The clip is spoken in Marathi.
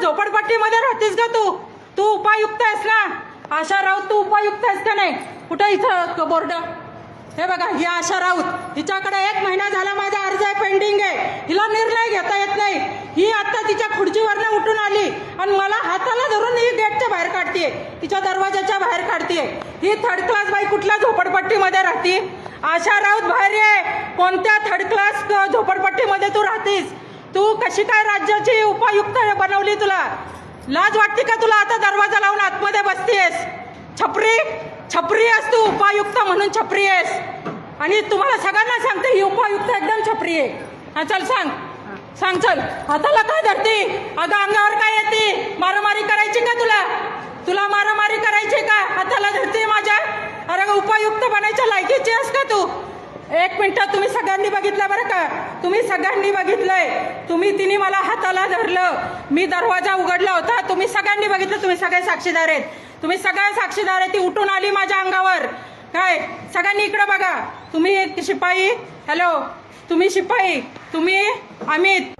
झोपडपट्टीमध्ये राहतेस का तू? तू उपायुक्त आहेस ना? आशा राऊत तू उपायुक्त आहेस का नाही? कुठं इथं बोर्ड? हे बघा, ही आशा राऊत, हिच्याकडे 1 महिना झाला माझा अर्ज आहे, पेंडिंग आहे. हिला निर्णय घेता येत नाही. ही आता तिच्या खुर्चीवरनं उठून आली आणि मला हाताला धरून ही गेटच्या बाहेर काढतीये, तिच्या दरवाजाच्या बाहेर काढतीये. ही थर्ड क्लास बाई कुठल्या झोपडपट्टीमध्ये राहते? आशा राऊत बाहेर ये. कोणत्या थर्ड क्लास झोपडपट्टीमध्ये तू राहतीस? तू कशी काय राज्याची उपायुक्त बनवली? तुला लाज वाटते का? तुला आता दरवाजा लावून आतमध्ये बसतीयस. छपरी छपरी आहेस तू, उपायुक्त म्हणून छपरी आहेस. आणि तुम्हाला सगळ्यांना सांगते, ही उपायुक्त एकदम छपरी आहे. हा, चल सांग सांग, चल. हाताला काय धरते? अगं अंगावर काय येते? मारामारी करायची का तुला? तुला मारामारी करायची का? हाताला धरते माझ्या? अरे उपायुक्त बनायच्या लायकीची आहेस का तू? 1 मिनिट, तुम्ही सगळ्यांनी बघितलं बरं का? तुम्ही सगळ्यांनी बघितलंय. तिने मला हाताला धरलं, मी दरवाजा उघडला होता, तुम्ही सगळ्यांनी बघितलं. तुम्ही सगळे साक्षीदार आहेत. तुम्ही सगळे साक्षीदार आहे. ती उठून आली माझ्या अंगावर. काय सगळ्यांनी इकडे बघा. तुम्ही शिपाई, हॅलो, तुम्ही शिपाई, तुम्ही अमित,